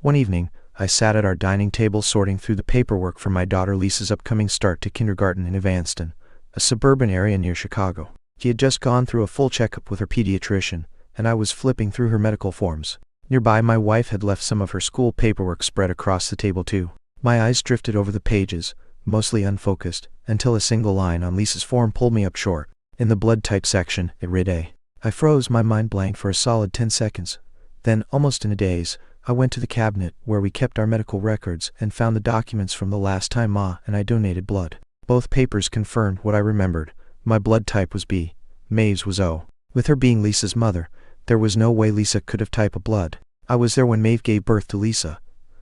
One evening, I sat at our dining table sorting through the paperwork for my daughter Lisa's upcoming start to kindergarten in Evanston, a suburban area near Chicago. She had just gone through a full checkup with her pediatrician, and I was flipping through her medical forms. Nearby, my wife had left some of her school paperwork spread across the table too. My eyes drifted over the pages, mostly unfocused, until a single line on Lisa's form pulled me up short. In the blood type section, it read A. I froze, my mind blank for a solid 10 seconds. Then, almost in a daze, I went to the cabinet where we kept our medical records and found the documents from the last time Ma and I donated blood. Both papers confirmed what I remembered. My blood type was B. Mave's was O. With her being Lisa's mother, there was no way Lisa could have type of blood. I was there when Mave gave birth to Lisa.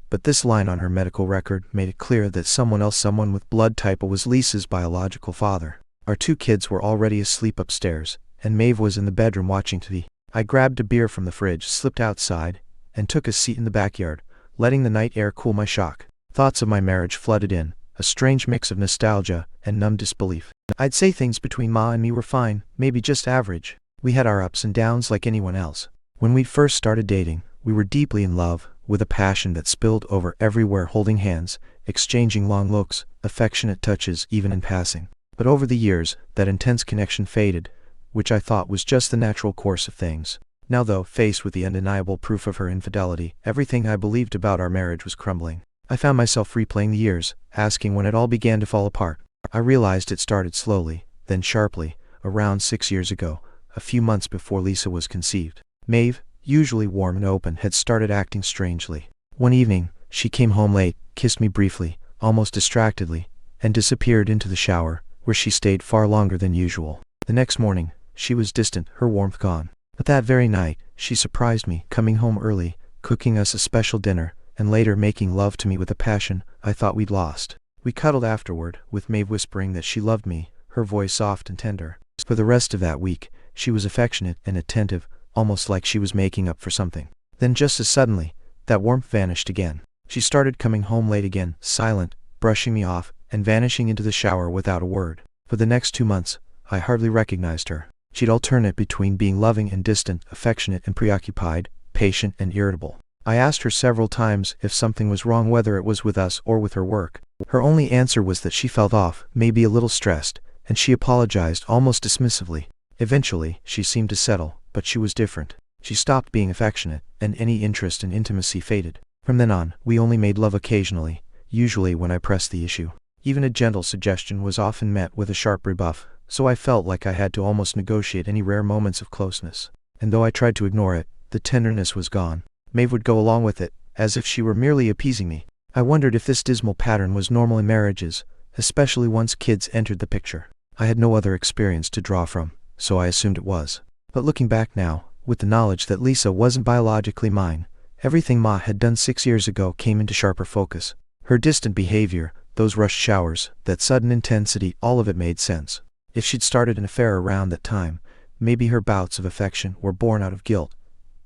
But this line on her medical record made it clear that someone with blood type was Lisa's biological father. Our 2 kids were already asleep upstairs, and Mave was in the bedroom watching TV. I grabbed a beer from the fridge, slipped outside, and took a seat in the backyard, letting the night air cool my shock. Thoughts of my marriage flooded in, a strange mix of nostalgia and numb disbelief. I'd say things between Ma and me were fine, maybe just average. We had our ups and downs like anyone else. When we first started dating, we were deeply in love, with a passion that spilled over everywhere, holding hands, exchanging long looks, affectionate touches even in passing. But over the years, that intense connection faded, which I thought was just the natural course of things. Now though, faced with the undeniable proof of her infidelity, everything I believed about our marriage was crumbling. I found myself replaying the years, asking when it all began to fall apart. I realized it started slowly, then sharply, around 6 years ago, a few months before Lisa was conceived. Mave, usually warm and open, had started acting strangely. One evening, she came home late, kissed me briefly, almost distractedly, and disappeared into the shower, where she stayed far longer than usual. The next morning, she was distant, her warmth gone. But that very night, she surprised me, coming home early, cooking us a special dinner, and later making love to me with a passion I thought we'd lost. We cuddled afterward, with Mave whispering that she loved me, her voice soft and tender. For the rest of that week, she was affectionate and attentive, almost like she was making up for something. Then just as suddenly, that warmth vanished again. She started coming home late again, silent, brushing me off, and vanishing into the shower without a word. For the next 2 months, I hardly recognized her. She'd alternate between being loving and distant, affectionate and preoccupied, patient and irritable. I asked her several times if something was wrong, whether it was with us or with her work. Her only answer was that she felt off, maybe a little stressed, and she apologized almost dismissively. Eventually, she seemed to settle, but she was different. She stopped being affectionate, and any interest in intimacy faded. From then on, we only made love occasionally, usually when I pressed the issue. Even a gentle suggestion was often met with a sharp rebuff, so I felt like I had to almost negotiate any rare moments of closeness. And though I tried to ignore it, the tenderness was gone. Mave would go along with it, as if she were merely appeasing me. I wondered if this dismal pattern was normal in marriages, especially once kids entered the picture. I had no other experience to draw from, so I assumed it was. But looking back now, with the knowledge that Lisa wasn't biologically mine, everything Ma had done 6 years ago came into sharper focus. Her distant behavior, those rushed showers, that sudden intensity, all of it made sense. If she'd started an affair around that time, maybe her bouts of affection were born out of guilt.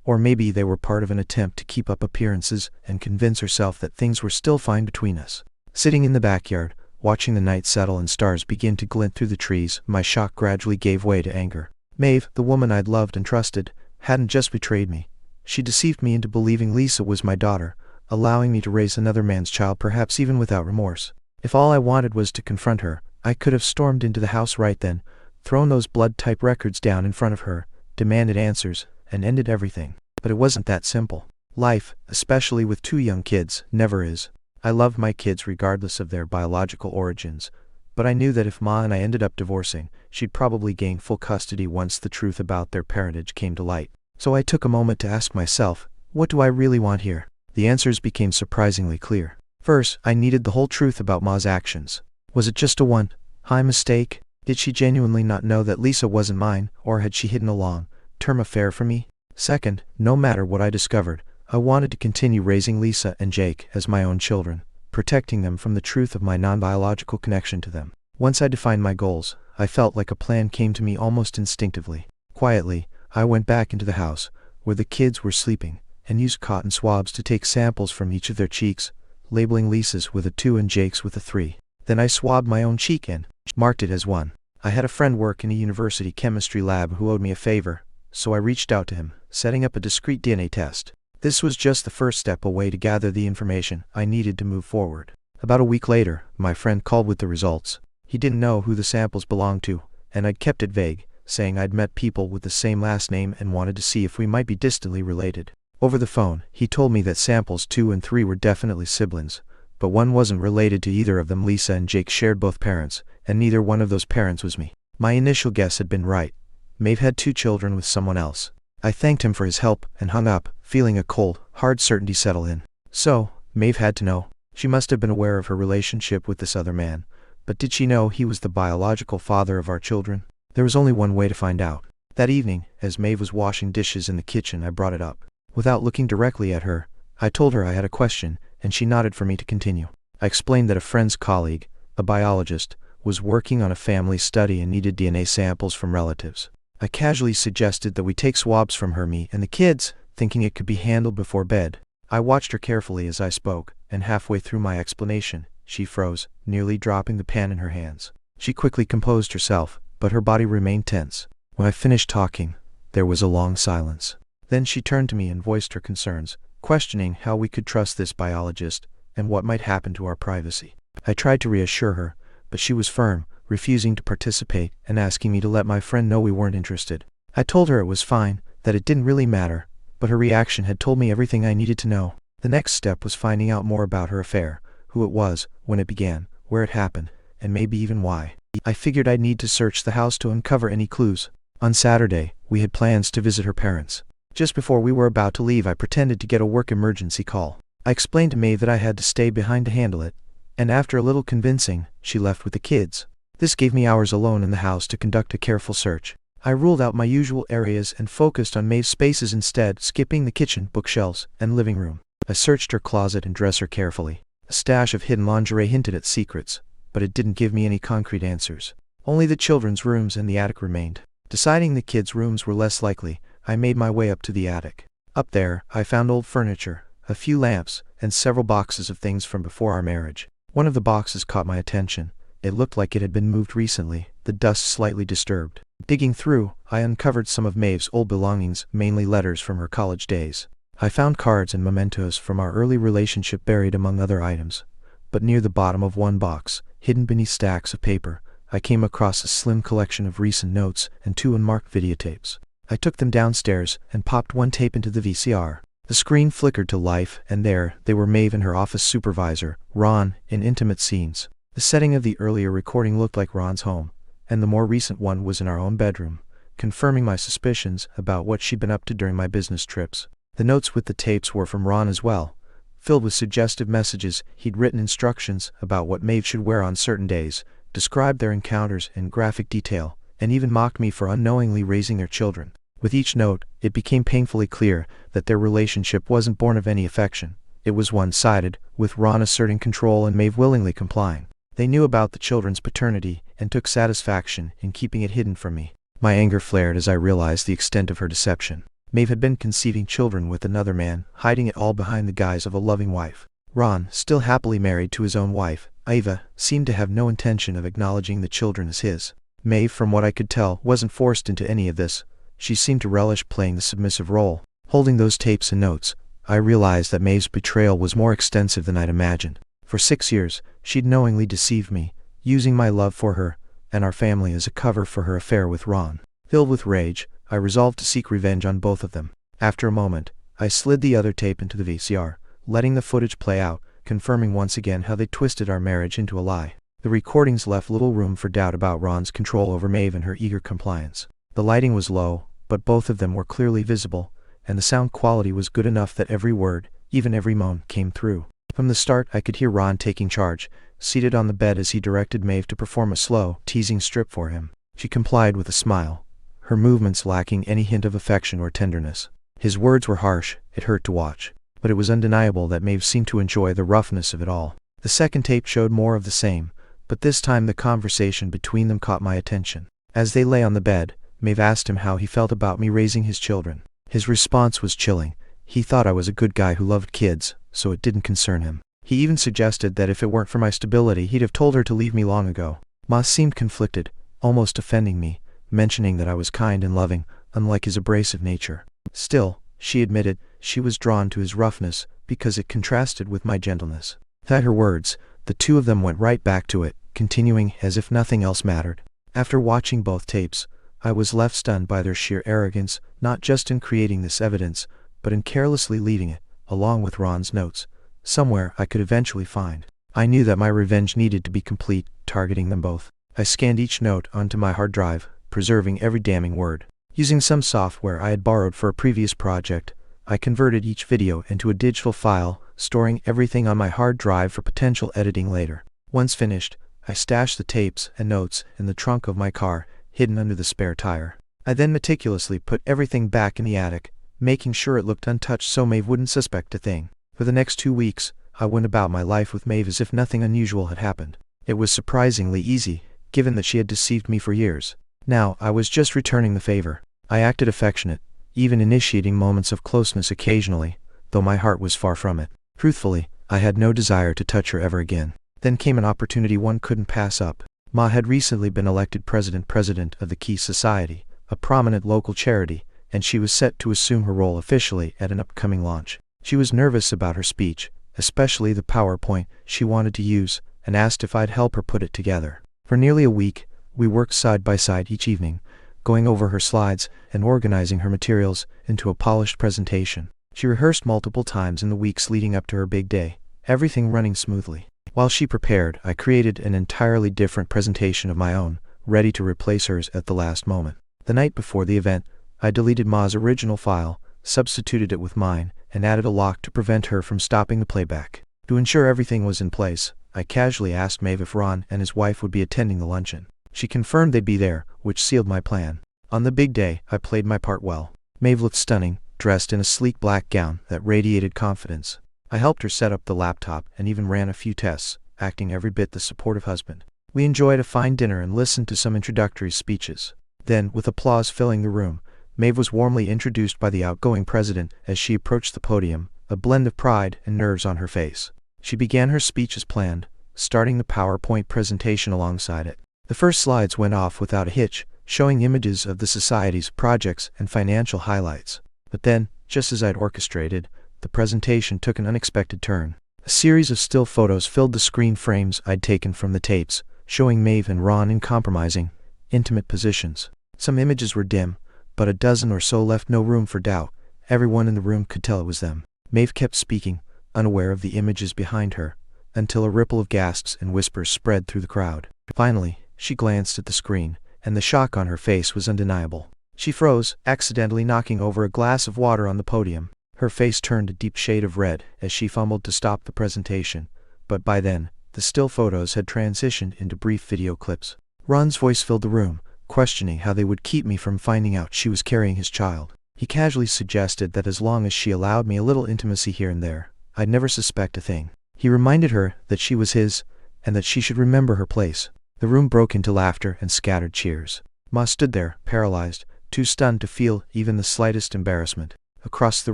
Or maybe they were part of an attempt to keep up appearances and convince herself that things were still fine between us. Sitting in the backyard, watching the night settle and stars begin to glint through the trees, my shock gradually gave way to anger. Mave, the woman I'd loved and trusted, hadn't just betrayed me. She deceived me into believing Lisa was my daughter, allowing me to raise another man's child, perhaps even without remorse. If all I wanted was to confront her, I could have stormed into the house right then, thrown those blood-type records down in front of her, demanded answers, and ended everything. But it wasn't that simple. Life, especially with 2 young kids, never is. I loved my kids regardless of their biological origins, but I knew that if Ma and I ended up divorcing, she'd probably gain full custody once the truth about their parentage came to light. So I took a moment to ask myself, what do I really want here? The answers became surprisingly clear. First, I needed the whole truth about Ma's actions. Was it just a one-time mistake? Did she genuinely not know that Lisa wasn't mine, or had she hidden a long-term affair from me? Second, no matter what I discovered, I wanted to continue raising Lisa and Jake as my own children, protecting them from the truth of my non-biological connection to them. Once I defined my goals, I felt like a plan came to me almost instinctively. Quietly, I went back into the house, where the kids were sleeping, and used cotton swabs to take samples from each of their cheeks, labeling Lisa's with a 2 and Jake's with a 3. Then I swabbed my own cheek and marked it as 1. I had a friend work in a university chemistry lab who owed me a favor, so I reached out to him, setting up a discreet DNA test. This was just the first step away to gather the information I needed to move forward. About a week later, my friend called with the results. He didn't know who the samples belonged to, and I'd kept it vague, saying I'd met people with the same last name and wanted to see if we might be distantly related. Over the phone, he told me that samples 2 and 3 were definitely siblings, but one wasn't related to either of them. Lisa and Jake shared both parents, and neither one of those parents was me. My initial guess had been right. Mave had 2 children with someone else. I thanked him for his help and hung up, feeling a cold, hard certainty settle in. So, Mave had to know. She must have been aware of her relationship with this other man, but did she know he was the biological father of our children? There was only one way to find out. That evening, as Mave was washing dishes in the kitchen, I brought it up. Without looking directly at her, I told her I had a question, and she nodded for me to continue. I explained that a friend's colleague, a biologist, was working on a family study and needed DNA samples from relatives. I casually suggested that we take swabs from her, me, and the kids, thinking it could be handled before bed. I watched her carefully as I spoke, and halfway through my explanation, she froze, nearly dropping the pan in her hands. She quickly composed herself, but her body remained tense. When I finished talking, there was a long silence. Then she turned to me and voiced her concerns, questioning how we could trust this biologist, and what might happen to our privacy. I tried to reassure her, but she was firm, refusing to participate and asking me to let my friend know we weren't interested. I told her it was fine, that it didn't really matter, but her reaction had told me everything I needed to know. The next step was finding out more about her affair, who it was, when it began, where it happened, and maybe even why. I figured I'd need to search the house to uncover any clues. On Saturday, we had plans to visit her parents. Just before we were about to leave, I pretended to get a work emergency call. I explained to Mave that I had to stay behind to handle it, and after a little convincing, she left with the kids. This gave me hours alone in the house to conduct a careful search. I ruled out my usual areas and focused on Mave's spaces instead, skipping the kitchen, bookshelves, and living room. I searched her closet and dresser carefully. A stash of hidden lingerie hinted at secrets, but it didn't give me any concrete answers. Only the children's rooms and the attic remained. Deciding the kids' rooms were less likely, I made my way up to the attic. Up there, I found old furniture, a few lamps, and several boxes of things from before our marriage. One of the boxes caught my attention. It looked like it had been moved recently, the dust slightly disturbed. Digging through, I uncovered some of Mave's old belongings, mainly letters from her college days. I found cards and mementos from our early relationship buried among other items. But near the bottom of one box, hidden beneath stacks of paper, I came across a slim collection of recent notes and 2 unmarked videotapes. I took them downstairs and popped one tape into the VCR. The screen flickered to life, and there they were, Mave and her office supervisor, Ron, in intimate scenes. The setting of the earlier recording looked like Ron's home, and the more recent one was in our own bedroom, confirming my suspicions about what she'd been up to during my business trips. The notes with the tapes were from Ron as well, filled with suggestive messages. He'd written instructions about what Mave should wear on certain days, described their encounters in graphic detail, and even mocked me for unknowingly raising their children. With each note, it became painfully clear that their relationship wasn't born of any affection. It was one-sided, with Ron asserting control and Mave willingly complying. They knew about the children's paternity and took satisfaction in keeping it hidden from me. My anger flared as I realized the extent of her deception. Mave had been conceiving children with another man, hiding it all behind the guise of a loving wife. Ron, still happily married to his own wife, Ava, seemed to have no intention of acknowledging the children as his. Mave, from what I could tell, wasn't forced into any of this. She seemed to relish playing the submissive role. Holding those tapes and notes, I realized that Mave's betrayal was more extensive than I'd imagined. For 6 years, she'd knowingly deceived me, using my love for her and our family as a cover for her affair with Ron. Filled with rage, I resolved to seek revenge on both of them. After a moment, I slid the other tape into the VCR, letting the footage play out, confirming once again how they twisted our marriage into a lie. The recordings left little room for doubt about Ron's control over Mave and her eager compliance. The lighting was low, but both of them were clearly visible, and the sound quality was good enough that every word, even every moan, came through. From the start, I could hear Ron taking charge, seated on the bed as he directed Mave to perform a slow, teasing strip for him. She complied with a smile, her movements lacking any hint of affection or tenderness. His words were harsh, it hurt to watch, but it was undeniable that Mave seemed to enjoy the roughness of it all. The second tape showed more of the same, but this time the conversation between them caught my attention. As they lay on the bed, Mave asked him how he felt about me raising his children. His response was chilling. He thought I was a good guy who loved kids, so it didn't concern him. He even suggested that if it weren't for my stability, he'd have told her to leave me long ago. Ma seemed conflicted, almost offending me, mentioning that I was kind and loving, unlike his abrasive nature. Still, she admitted, she was drawn to his roughness because it contrasted with my gentleness. At her words, the two of them went right back to it, continuing as if nothing else mattered. After watching both tapes, I was left stunned by their sheer arrogance, not just in creating this evidence, but in carelessly leaving it, along with Ron's notes, somewhere I could eventually find. I knew that my revenge needed to be complete, targeting them both. I scanned each note onto my hard drive, preserving every damning word. Using some software I had borrowed for a previous project, I converted each video into a digital file, storing everything on my hard drive for potential editing later. Once finished, I stashed the tapes and notes in the trunk of my car, hidden under the spare tire. I then meticulously put everything back in the attic, making sure it looked untouched so Mave wouldn't suspect a thing. For the next 2 weeks, I went about my life with Mave as if nothing unusual had happened. It was surprisingly easy, given that she had deceived me for years. Now, I was just returning the favor. I acted affectionate, even initiating moments of closeness occasionally, though my heart was far from it. Truthfully, I had no desire to touch her ever again. Then came an opportunity one couldn't pass up. Ma had recently been elected president of the Key Society, a prominent local charity, and she was set to assume her role officially at an upcoming launch. She was nervous about her speech, especially the PowerPoint she wanted to use, and asked if I'd help her put it together. For nearly a week, we worked side by side each evening, going over her slides and organizing her materials into a polished presentation. She rehearsed multiple times in the weeks leading up to her big day, everything running smoothly. While she prepared, I created an entirely different presentation of my own, ready to replace hers at the last moment. The night before the event, I deleted Ma's original file, substituted it with mine, and added a lock to prevent her from stopping the playback. To ensure everything was in place, I casually asked Mave if Ron and his wife would be attending the luncheon. She confirmed they'd be there, which sealed my plan. On the big day, I played my part well. Mave looked stunning, dressed in a sleek black gown that radiated confidence. I helped her set up the laptop and even ran a few tests, acting every bit the supportive husband. We enjoyed a fine dinner and listened to some introductory speeches. Then, with applause filling the room, Mave was warmly introduced by the outgoing president as she approached the podium, a blend of pride and nerves on her face. She began her speech as planned, starting the PowerPoint presentation alongside it. The first slides went off without a hitch, showing images of the society's projects and financial highlights. But then, just as I'd orchestrated, the presentation took an unexpected turn. A series of still photos filled the screen frames I'd taken from the tapes, showing Mave and Ron in compromising, intimate positions. Some images were dim, but a dozen or so left no room for doubt. Everyone in the room could tell it was them. Mave kept speaking, unaware of the images behind her, until a ripple of gasps and whispers spread through the crowd. Finally, she glanced at the screen, and the shock on her face was undeniable. She froze, accidentally knocking over a glass of water on the podium. Her face turned a deep shade of red as she fumbled to stop the presentation, but by then, the still photos had transitioned into brief video clips. Ron's voice filled the room, questioning how they would keep me from finding out she was carrying his child. He casually suggested that as long as she allowed me a little intimacy here and there, I'd never suspect a thing. He reminded her that she was his, and that she should remember her place. The room broke into laughter and scattered cheers. Ma stood there, paralyzed, too stunned to feel even the slightest embarrassment. Across the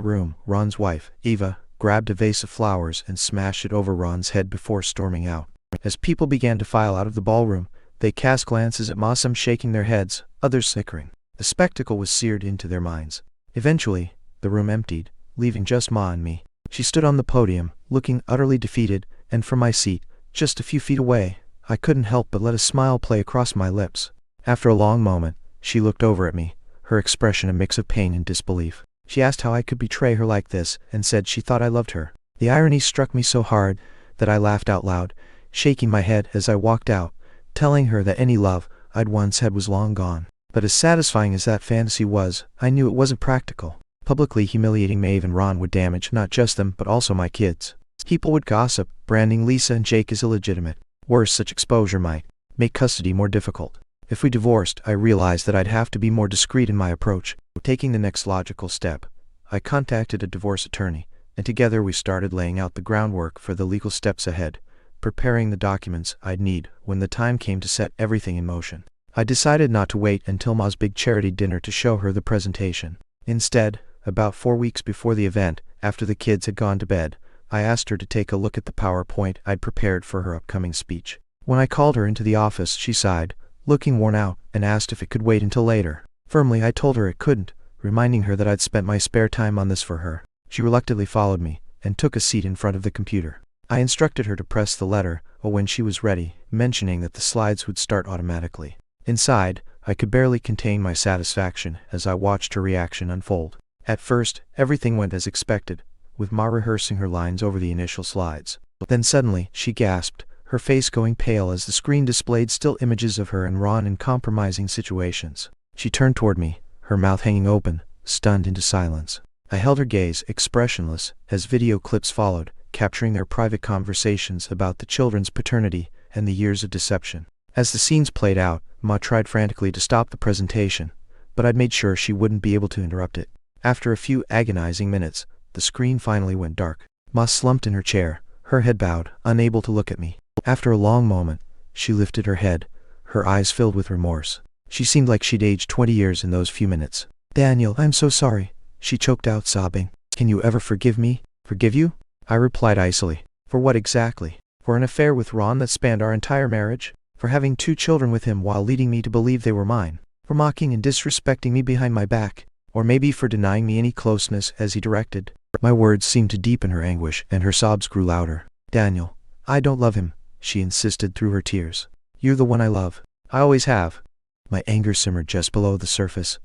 room, Ron's wife, Eva, grabbed a vase of flowers and smashed it over Ron's head before storming out. As people began to file out of the ballroom, they cast glances at Ma, some shaking their heads, others snickering. The spectacle was seared into their minds. Eventually, the room emptied, leaving just Ma and me. She stood on the podium, looking utterly defeated, and from my seat, just a few feet away, I couldn't help but let a smile play across my lips. After a long moment, she looked over at me, her expression a mix of pain and disbelief. She asked how I could betray her like this, and said she thought I loved her. The irony struck me so hard that I laughed out loud, shaking my head as I walked out, telling her that any love I'd once had was long gone. But as satisfying as that fantasy was, I knew it wasn't practical. Publicly humiliating Mave and Ron would damage not just them but also my kids. People would gossip, branding Lisa and Jake as illegitimate. Worse, such exposure might make custody more difficult. If we divorced, I realized that I'd have to be more discreet in my approach. Taking the next logical step, I contacted a divorce attorney, and together we started laying out the groundwork for the legal steps ahead, preparing the documents I'd need when the time came to set everything in motion. I decided not to wait until Ma's big charity dinner to show her the presentation. Instead, about 4 weeks before the event, after the kids had gone to bed, I asked her to take a look at the PowerPoint I'd prepared for her upcoming speech. When I called her into the office, she sighed, looking worn out, and asked if it could wait until later. Firmly, I told her it couldn't, reminding her that I'd spent my spare time on this for her. She reluctantly followed me, and took a seat in front of the computer. I instructed her to press the letter O when she was ready, mentioning that the slides would start automatically. Inside, I could barely contain my satisfaction as I watched her reaction unfold. At first, everything went as expected, with Ma rehearsing her lines over the initial slides. Then suddenly, she gasped, her face going pale as the screen displayed still images of her and Ron in compromising situations. She turned toward me, her mouth hanging open, stunned into silence. I held her gaze, expressionless, as video clips followed, capturing their private conversations about the children's paternity and the years of deception. As the scenes played out, Ma tried frantically to stop the presentation, but I'd made sure she wouldn't be able to interrupt it. After a few agonizing minutes, the screen finally went dark. Ma slumped in her chair, her head bowed, unable to look at me. After a long moment, she lifted her head, her eyes filled with remorse. She seemed like she'd aged 20 years in those few minutes. "Daniel, I'm so sorry," she choked out, sobbing. "Can you ever forgive me?" "Forgive you?" I replied icily. "For what exactly? For an affair with Ron that spanned our entire marriage? For having 2 children with him while leading me to believe they were mine? For mocking and disrespecting me behind my back? Or maybe for denying me any closeness as he directed?" My words seemed to deepen her anguish, and her sobs grew louder. "Daniel, I don't love him," she insisted through her tears. "You're the one I love. I always have." My anger simmered just below the surface,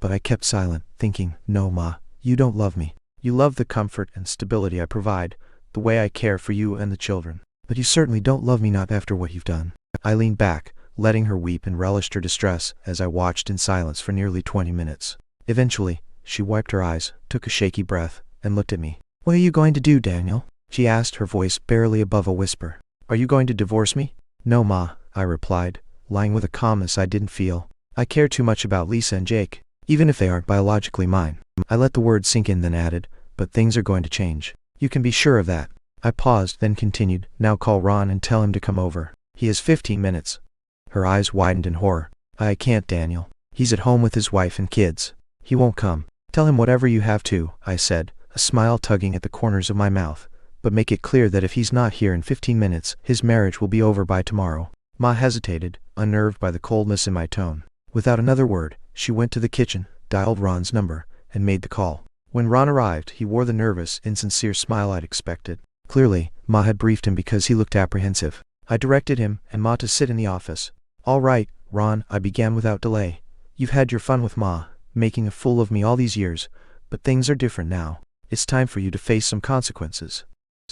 but I kept silent, thinking, "No, Ma, you don't love me. You love the comfort and stability I provide, the way I care for you and the children. But you certainly don't love me, not after what you've done." I leaned back, letting her weep, and relished her distress as I watched in silence for nearly 20 minutes. Eventually, she wiped her eyes, took a shaky breath, and looked at me. "What are you going to do, Daniel?" she asked, her voice barely above a whisper. "Are you going to divorce me?" "No, Ma," I replied, lying with a calmness I didn't feel. "I care too much about Lisa and Jake, even if they aren't biologically mine." I let the words sink in, then added, "But things are going to change. You can be sure of that." I paused, then continued, "Now call Ron and tell him to come over. He has 15 minutes. Her eyes widened in horror. "I can't, Daniel. He's at home with his wife and kids. He won't come." "Tell him whatever you have to," I said, a smile tugging at the corners of my mouth. "But make it clear that if he's not here in 15 minutes, his marriage will be over by tomorrow." Ma hesitated, unnerved by the coldness in my tone. Without another word, she went to the kitchen, dialed Ron's number, and made the call. When Ron arrived, he wore the nervous, insincere smile I'd expected. Clearly, Ma had briefed him because he looked apprehensive. I directed him and Ma to sit in the office. "All right, Ron," I began without delay. "You've had your fun with Ma, making a fool of me all these years, but things are different now. It's time for you to face some consequences."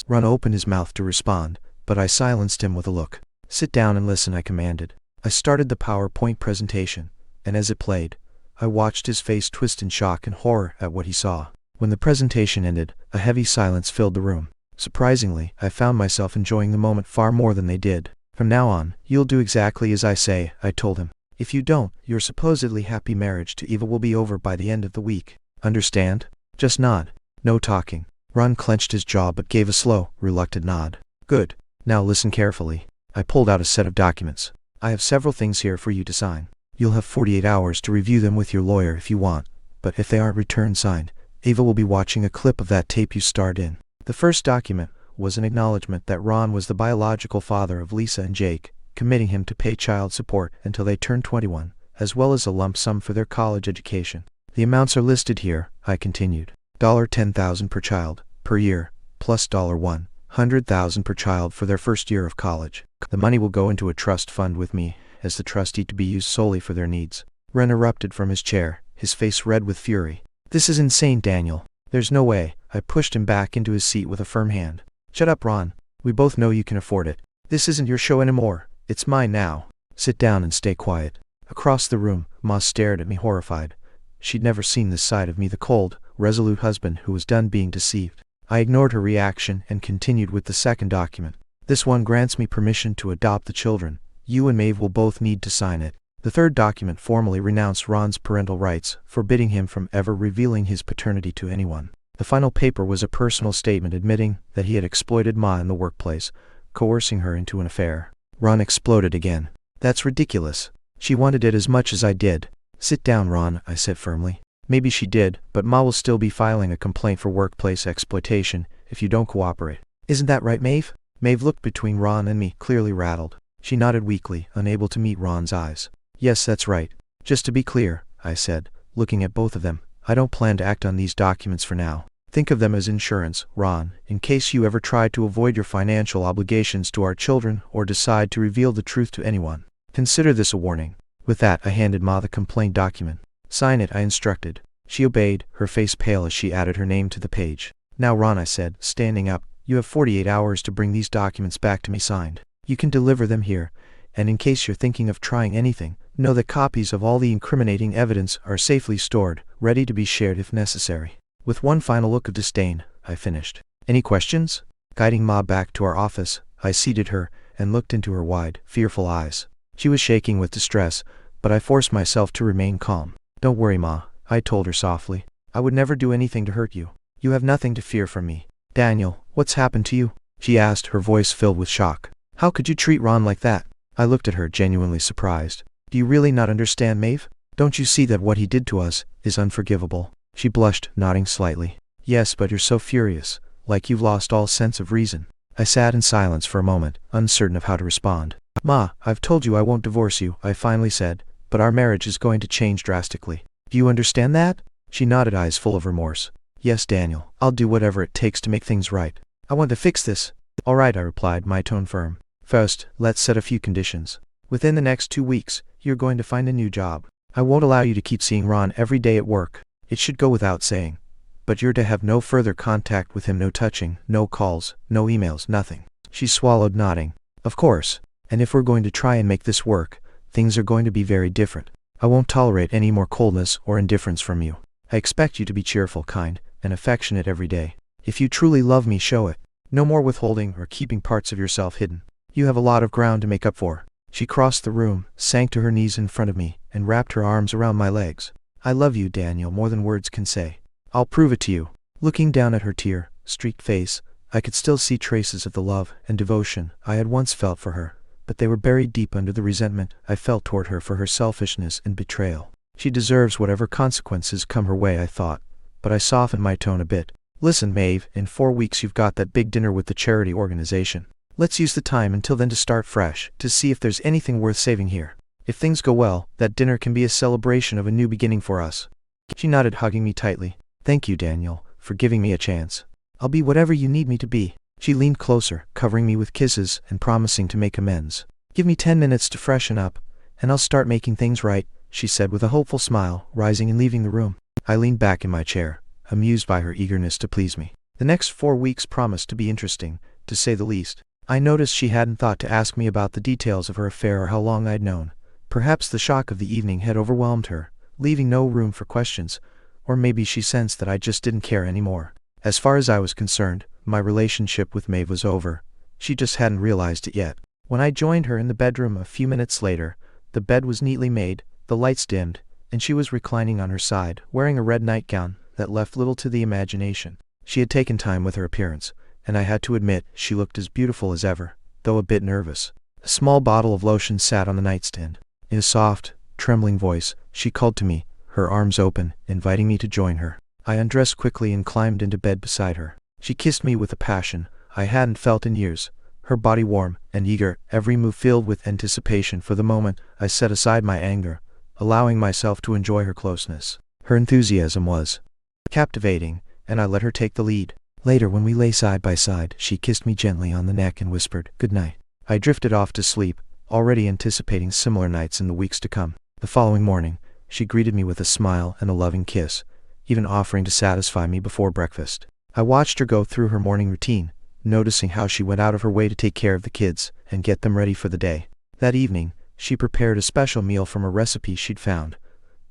Ron opened his mouth to respond, but I silenced him with a look. "Sit down and listen," I commanded. I started the PowerPoint presentation, and as it played, I watched his face twist in shock and horror at what he saw. When the presentation ended, a heavy silence filled the room. Surprisingly, I found myself enjoying the moment far more than they did. "From now on, you'll do exactly as I say," I told him. "If you don't, your supposedly happy marriage to Eva will be over by the end of the week. Understand? Just nod. No talking." Ron clenched his jaw but gave a slow, reluctant nod. "Good. Now listen carefully." I pulled out a set of documents. "I have several things here for you to sign. You'll have 48 hours to review them with your lawyer if you want, but if they aren't returned signed, Eva will be watching a clip of that tape you starred in." The first document was an acknowledgement that Ron was the biological father of Lisa and Jake, committing him to pay child support until they turned 21, as well as a lump sum for their college education. "The amounts are listed here," I continued. $10,000 per child, per year, plus $100,000 per child for their first year of college. The money will go into a trust fund with me, as the trustee, to be used solely for their needs. Ren erupted from his chair, his face red with fury. "This is insane, Daniel. There's no way." I pushed him back into his seat with a firm hand. "Shut up, Ron. We both know you can afford it. This isn't your show anymore. It's mine now. Sit down and stay quiet." Across the room, Ma stared at me horrified. She'd never seen this side of me, the cold, resolute husband who was done being deceived. I ignored her reaction and continued with the second document. "This one grants me permission to adopt the children. You and Mave will both need to sign it." The third document formally renounced Ron's parental rights, forbidding him from ever revealing his paternity to anyone. The final paper was a personal statement admitting that he had exploited Ma in the workplace, coercing her into an affair. Ron exploded again. "That's ridiculous. She wanted it as much as I did." "Sit down, Ron," I said firmly. "Maybe she did, but Ma will still be filing a complaint for workplace exploitation if you don't cooperate. Isn't that right, Mave?" Mave looked between Ron and me, clearly rattled. She nodded weakly, unable to meet Ron's eyes. "Yes, that's right. Just to be clear," I said, looking at both of them, "I don't plan to act on these documents for now. Think of them as insurance, Ron, in case you ever try to avoid your financial obligations to our children or decide to reveal the truth to anyone. Consider this a warning." With that, I handed Ma the complaint document. "Sign it," I instructed. She obeyed, her face pale as she added her name to the page. "Now, Ron," I said, standing up, "you have 48 hours to bring these documents back to me signed. You can deliver them here, and in case you're thinking of trying anything, know that copies of all the incriminating evidence are safely stored, ready to be shared if necessary." With one final look of disdain, I finished. "Any questions?" Guiding Ma back to our office, I seated her and looked into her wide, fearful eyes. She was shaking with distress, but I forced myself to remain calm. "Don't worry, Ma," I told her softly. "I would never do anything to hurt you. You have nothing to fear from me." "Daniel, what's happened to you?" she asked, her voice filled with shock. "How could you treat Ron like that?" I looked at her, genuinely surprised. "Do you really not understand, Mave? Don't you see that what he did to us is unforgivable?" She blushed, nodding slightly. "Yes, but you're so furious, like you've lost all sense of reason." I sat in silence for a moment, uncertain of how to respond. "Ma, I've told you I won't divorce you," I finally said, "but our marriage is going to change drastically. Do you understand that?" She nodded, eyes full of remorse. "Yes, Daniel, I'll do whatever it takes to make things right. I want to fix this." "All right," I replied, my tone firm. "First, let's set a few conditions. Within the next 2 weeks, you're going to find a new job. I won't allow you to keep seeing Ron every day at work. It should go without saying. But you're to have no further contact with him, no touching, no calls, no emails, nothing." She swallowed, nodding. "Of course. And if we're going to try and make this work, things are going to be very different. I won't tolerate any more coldness or indifference from you. I expect you to be cheerful, kind, and affectionate every day. If you truly love me, show it. No more withholding or keeping parts of yourself hidden. You have a lot of ground to make up for." She crossed the room, sank to her knees in front of me, and wrapped her arms around my legs. "I love you, Daniel, more than words can say. I'll prove it to you." Looking down at her tear-streaked face, I could still see traces of the love and devotion I had once felt for her, but they were buried deep under the resentment I felt toward her for her selfishness and betrayal. "She deserves whatever consequences come her way," I thought, but I softened my tone a bit. "Listen, Mave, in 4 weeks you've got that big dinner with the charity organization. Let's use the time until then to start fresh, to see if there's anything worth saving here. If things go well, that dinner can be a celebration of a new beginning for us." She nodded, hugging me tightly. "Thank you, Daniel, for giving me a chance. I'll be whatever you need me to be." She leaned closer, covering me with kisses and promising to make amends. "Give me 10 minutes to freshen up, and I'll start making things right," she said with a hopeful smile, rising and leaving the room. I leaned back in my chair, amused by her eagerness to please me. The next 4 weeks promised to be interesting, to say the least. I noticed she hadn't thought to ask me about the details of her affair or how long I'd known. Perhaps the shock of the evening had overwhelmed her, leaving no room for questions, or maybe she sensed that I just didn't care anymore. As far as I was concerned, my relationship with Mave was over. She just hadn't realized it yet. When I joined her in the bedroom a few minutes later, the bed was neatly made, the lights dimmed, and she was reclining on her side, wearing a red nightgown that left little to the imagination. She had taken time with her appearance, and I had to admit she looked as beautiful as ever, though a bit nervous. A small bottle of lotion sat on the nightstand. In a soft, trembling voice, she called to me, her arms open, inviting me to join her. I undressed quickly and climbed into bed beside her. She kissed me with a passion I hadn't felt in years, her body warm and eager, every move filled with anticipation for the moment I set aside my anger, allowing myself to enjoy her closeness. Her enthusiasm was captivating, and I let her take the lead. Later, when we lay side by side, she kissed me gently on the neck and whispered, "Good night." I drifted off to sleep, already anticipating similar nights in the weeks to come. The following morning, she greeted me with a smile and a loving kiss, even offering to satisfy me before breakfast. I watched her go through her morning routine, noticing how she went out of her way to take care of the kids and get them ready for the day. That evening, she prepared a special meal from a recipe she'd found.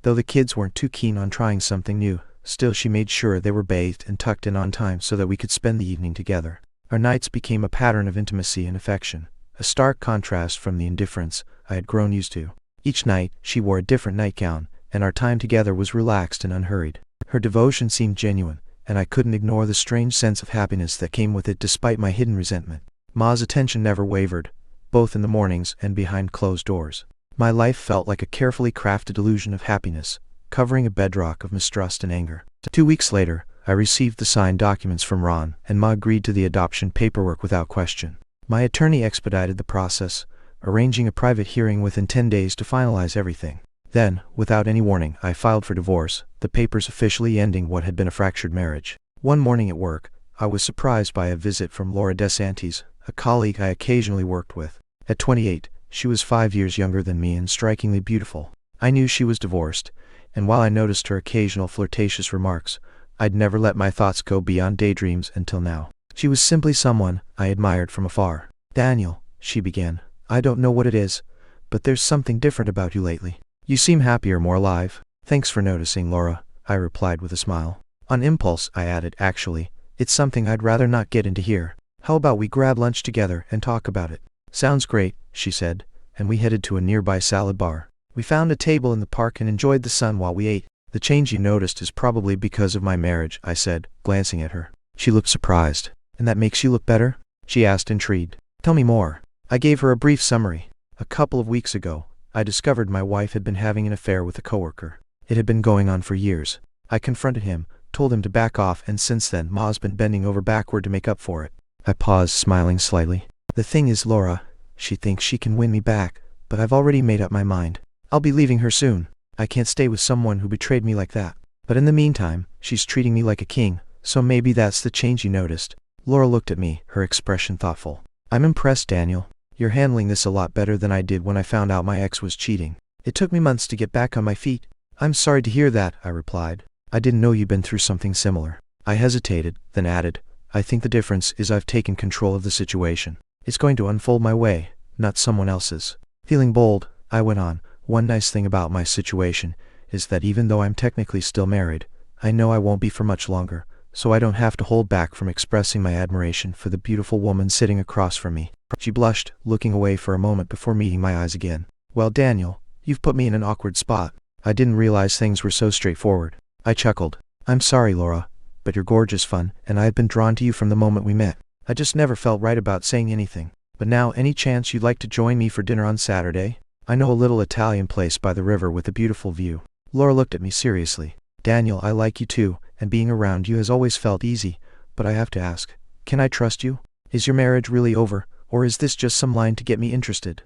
Though the kids weren't too keen on trying something new, still she made sure they were bathed and tucked in on time so that we could spend the evening together. Our nights became a pattern of intimacy and affection, a stark contrast from the indifference I had grown used to. Each night, she wore a different nightgown, and our time together was relaxed and unhurried. Her devotion seemed genuine, and I couldn't ignore the strange sense of happiness that came with it despite my hidden resentment. Ma's attention never wavered, both in the mornings and behind closed doors. My life felt like a carefully crafted illusion of happiness, covering a bedrock of mistrust and anger. 2 weeks later, I received the signed documents from Ron, and Ma agreed to the adoption paperwork without question. My attorney expedited the process, arranging a private hearing within 10 days to finalize everything. Then, without any warning, I filed for divorce, the papers officially ending what had been a fractured marriage. One morning at work, I was surprised by a visit from Laura DeSantis, a colleague I occasionally worked with. At 28, she was 5 years younger than me and strikingly beautiful. I knew she was divorced, and while I noticed her occasional flirtatious remarks, I'd never let my thoughts go beyond daydreams until now. She was simply someone I admired from afar. "Daniel," she began, "I don't know what it is, but there's something different about you lately. You seem happier, more alive." "Thanks for noticing, Laura," I replied with a smile. On impulse, I added, "Actually, it's something I'd rather not get into here. How about we grab lunch together and talk about it?" "Sounds great," she said, and we headed to a nearby salad bar. We found a table in the park and enjoyed the sun while we ate. "The change you noticed is probably because of my marriage," I said, glancing at her. She looked surprised. "And that makes you look better?" she asked, intrigued. "Tell me more." I gave her a brief summary. A couple of weeks ago, I discovered my wife had been having an affair with a coworker. It had been going on for years. I confronted him, told him to back off, and since then Ma's been bending over backward to make up for it. I paused, smiling slightly. "The thing is, Laura, she thinks she can win me back, but I've already made up my mind. I'll be leaving her soon. I can't stay with someone who betrayed me like that. But in the meantime, she's treating me like a king, so maybe that's the change you noticed." Laura looked at me, her expression thoughtful. "I'm impressed, Daniel. You're handling this a lot better than I did when I found out my ex was cheating. It took me months to get back on my feet." "I'm sorry to hear that," I replied. "I didn't know you'd been through something similar." I hesitated, then added, "I think the difference is I've taken control of the situation. It's going to unfold my way, not someone else's." Feeling bold, I went on, "One nice thing about my situation is that even though I'm technically still married, I know I won't be for much longer, so I don't have to hold back from expressing my admiration for the beautiful woman sitting across from me." She blushed, looking away for a moment before meeting my eyes again. "Well, Daniel, you've put me in an awkward spot. I didn't realize things were so straightforward." I chuckled. "I'm sorry, Laura, but you're gorgeous fun, and I've been drawn to you from the moment we met. I just never felt right about saying anything. But now, any chance you'd like to join me for dinner on Saturday? I know a little Italian place by the river with a beautiful view." Laura looked at me seriously. "Daniel, I like you too, and being around you has always felt easy, but I have to ask, can I trust you? Is your marriage really over, or is this just some line to get me interested?"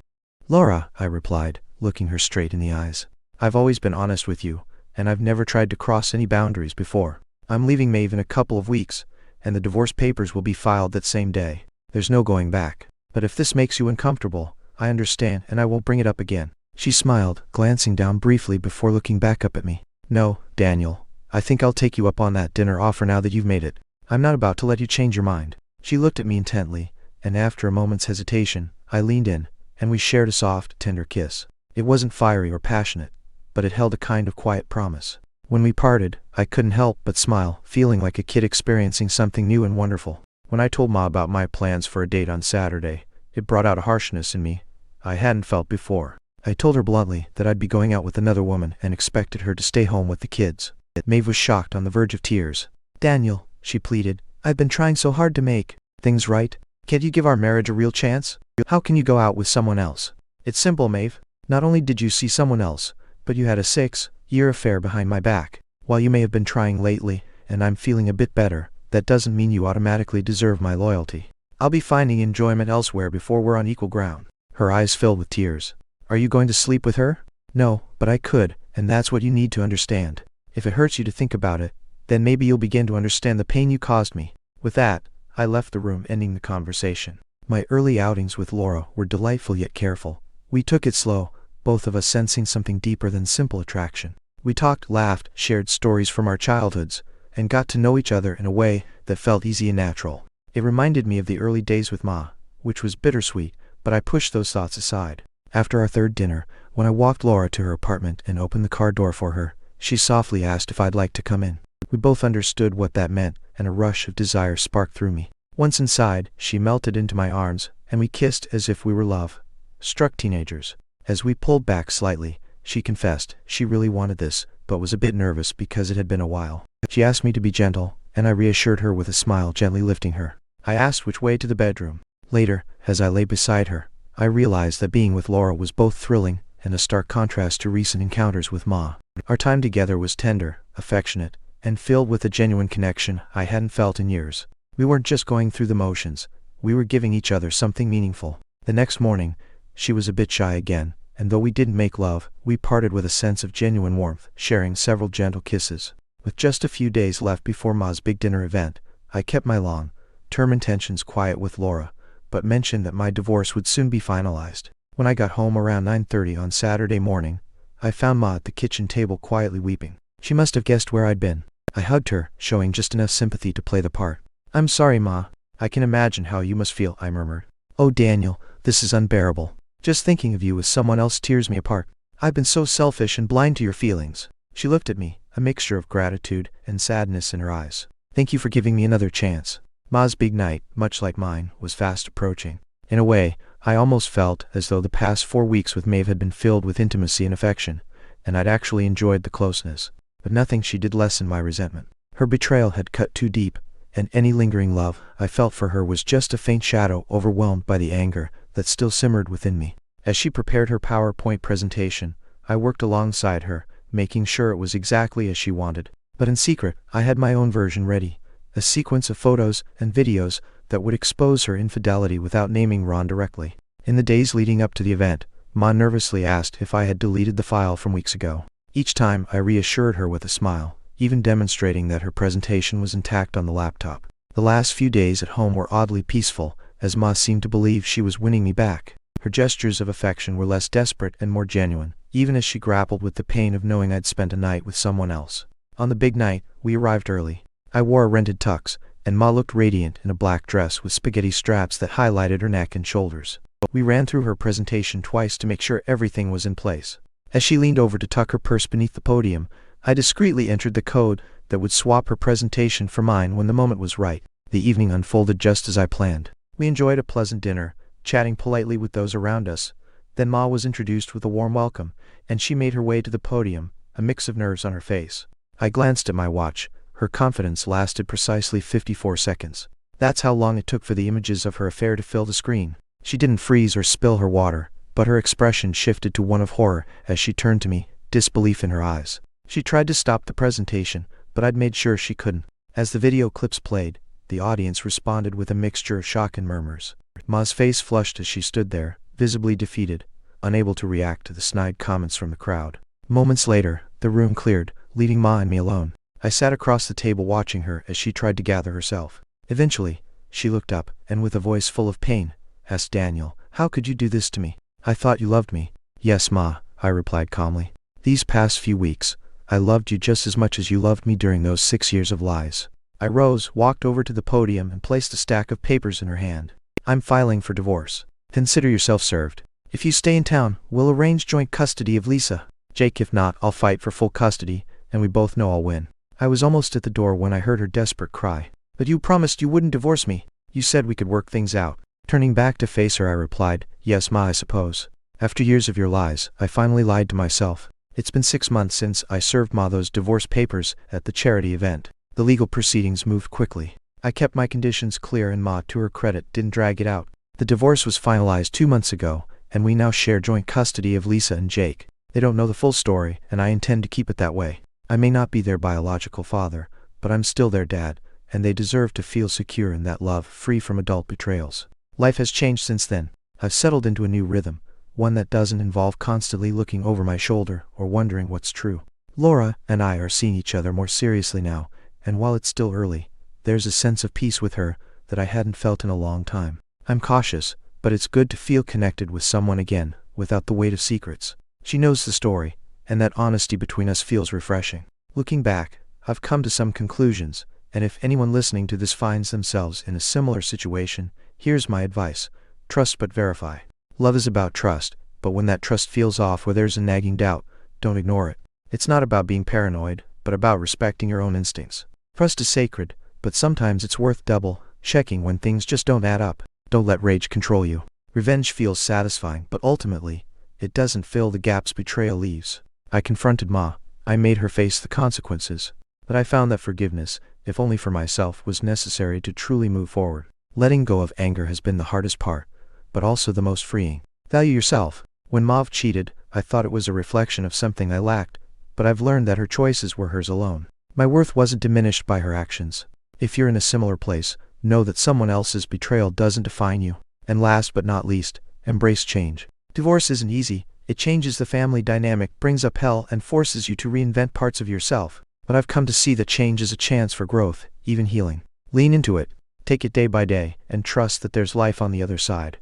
"Laura," I replied, looking her straight in the eyes, "I've always been honest with you, and I've never tried to cross any boundaries before. I'm leaving Mave in a couple of weeks, and the divorce papers will be filed that same day. There's no going back. But if this makes you uncomfortable, I understand, and I won't bring it up again." She smiled, glancing down briefly before looking back up at me. "No, Daniel, I think I'll take you up on that dinner offer now that you've made it. I'm not about to let you change your mind." She looked at me intently, and after a moment's hesitation, I leaned in, and we shared a soft, tender kiss. It wasn't fiery or passionate, but it held a kind of quiet promise. When we parted, I couldn't help but smile, feeling like a kid experiencing something new and wonderful. When I told Ma about my plans for a date on Saturday, it brought out a harshness in me I hadn't felt before. I told her bluntly that I'd be going out with another woman and expected her to stay home with the kids. Maeve was shocked, on the verge of tears. "Daniel," she pleaded, "I've been trying so hard to make things right. Can't you give our marriage a real chance? How can you go out with someone else? It's simple, Maeve. Not only did you see someone else, but you had a 6-year affair behind my back. While you may have been trying lately, and I'm feeling a bit better, that doesn't mean you automatically deserve my loyalty. I'll be finding enjoyment elsewhere before we're on equal ground." Her eyes filled with tears. "Are you going to sleep with her?" "No, but I could, and that's what you need to understand. If it hurts you to think about it, then maybe you'll begin to understand the pain you caused me." With that, I left the room, ending the conversation. My early outings with Laura were delightful yet careful. We took it slow, both of us sensing something deeper than simple attraction. We talked, laughed, shared stories from our childhoods, and got to know each other in a way that felt easy and natural. It reminded me of the early days with Ma, which was bittersweet, but I pushed those thoughts aside. After our third dinner, when I walked Laura to her apartment and opened the car door for her, she softly asked if I'd like to come in. We both understood what that meant, and a rush of desire sparked through me. Once inside, she melted into my arms, and we kissed as if we were love-struck teenagers. As we pulled back slightly, she confessed she really wanted this, but was a bit nervous because it had been a while. She asked me to be gentle, and I reassured her with a smile, gently lifting her. I asked which way to the bedroom. Later, as I lay beside her, I realized that being with Laura was both thrilling and a stark contrast to recent encounters with Ma. Our time together was tender, affectionate, and filled with a genuine connection I hadn't felt in years. We weren't just going through the motions, we were giving each other something meaningful. The next morning, she was a bit shy again, and though we didn't make love, we parted with a sense of genuine warmth, sharing several gentle kisses. With just a few days left before Ma's big dinner event, I kept my long-term intentions quiet with Laura, but mentioned that my divorce would soon be finalized. When I got home around 9:30 on Saturday morning, I found Ma at the kitchen table quietly weeping. She must have guessed where I'd been. I hugged her, showing just enough sympathy to play the part. "I'm sorry, Ma. I can imagine how you must feel," I murmured. "Oh, Daniel, this is unbearable. Just thinking of you with someone else tears me apart. I've been so selfish and blind to your feelings." She looked at me, a mixture of gratitude and sadness in her eyes. "Thank you for giving me another chance." Ma's big night, much like mine, was fast approaching. In a way, I almost felt as though the past 4 weeks with Mave had been filled with intimacy and affection, and I'd actually enjoyed the closeness. But nothing she did lessen my resentment. Her betrayal had cut too deep, and any lingering love I felt for her was just a faint shadow overwhelmed by the anger that still simmered within me. As she prepared her PowerPoint presentation, I worked alongside her, making sure it was exactly as she wanted. But in secret, I had my own version ready, a sequence of photos and videos that would expose her infidelity without naming Ron directly. In the days leading up to the event, Ma nervously asked if I had deleted the file from weeks ago. Each time, I reassured her with a smile, even demonstrating that her presentation was intact on the laptop. The last few days at home were oddly peaceful, as Ma seemed to believe she was winning me back. Her gestures of affection were less desperate and more genuine, even as she grappled with the pain of knowing I'd spent a night with someone else. On the big night, we arrived early. I wore a rented tux, and Ma looked radiant in a black dress with spaghetti straps that highlighted her neck and shoulders. We ran through her presentation twice to make sure everything was in place. As she leaned over to tuck her purse beneath the podium, I discreetly entered the code that would swap her presentation for mine when the moment was right. The evening unfolded just as I planned. We enjoyed a pleasant dinner, chatting politely with those around us. Then Ma was introduced with a warm welcome, and she made her way to the podium, a mix of nerves on her face. I glanced at my watch. Her confidence lasted precisely 54 seconds. That's how long it took for the images of her affair to fill the screen. She didn't freeze or spill her water, but her expression shifted to one of horror as she turned to me, disbelief in her eyes. She tried to stop the presentation, but I'd made sure she couldn't. As the video clips played, the audience responded with a mixture of shock and murmurs. Ma's face flushed as she stood there, visibly defeated, unable to react to the snide comments from the crowd. Moments later, the room cleared, leaving Ma and me alone. I sat across the table watching her as she tried to gather herself. Eventually, she looked up, and with a voice full of pain, asked Daniel, "How could you do this to me? I thought you loved me." "Yes, Ma," I replied calmly. "These past few weeks, I loved you just as much as you loved me during those 6 years of lies." I rose, walked over to the podium, and placed a stack of papers in her hand. "I'm filing for divorce. Consider yourself served. If you stay in town, we'll arrange joint custody of Lisa. Jake, if not, I'll fight for full custody, and we both know I'll win." I was almost at the door when I heard her desperate cry. "But you promised you wouldn't divorce me. You said we could work things out." Turning back to face her, I replied, "Yes, Ma, I suppose. After years of your lies, I finally lied to myself. It's been 6 months since I served Ma those divorce papers at the charity event. The legal proceedings moved quickly. I kept my conditions clear, and Ma, to her credit, didn't drag it out. The divorce was finalized 2 months ago, and we now share joint custody of Lisa and Jake. They don't know the full story, and I intend to keep it that way. I may not be their biological father, but I'm still their dad, and they deserve to feel secure in that love, free from adult betrayals. Life has changed since then. I've settled into a new rhythm, one that doesn't involve constantly looking over my shoulder or wondering what's true. Laura and I are seeing each other more seriously now, and while it's still early, there's a sense of peace with her that I hadn't felt in a long time. I'm cautious, but it's good to feel connected with someone again, without the weight of secrets. She knows the story, and that honesty between us feels refreshing. Looking back, I've come to some conclusions, and if anyone listening to this finds themselves in a similar situation, here's my advice. Trust but verify. Love is about trust, but when that trust feels off or there's a nagging doubt, don't ignore it. It's not about being paranoid, but about respecting your own instincts. Trust is sacred, but sometimes it's worth double-checking when things just don't add up. Don't let rage control you. Revenge feels satisfying, but ultimately, it doesn't fill the gaps betrayal leaves. I confronted Ma. I made her face the consequences. But I found that forgiveness, if only for myself, was necessary to truly move forward. Letting go of anger has been the hardest part, but also the most freeing. Value yourself. When Mauve cheated, I thought it was a reflection of something I lacked, but I've learned that her choices were hers alone. My worth wasn't diminished by her actions. If you're in a similar place, know that someone else's betrayal doesn't define you. And last but not least, embrace change. Divorce isn't easy. It changes the family dynamic, brings up hell, and forces you to reinvent parts of yourself. But I've come to see that change is a chance for growth, even healing. Lean into it, take it day by day, and trust that there's life on the other side.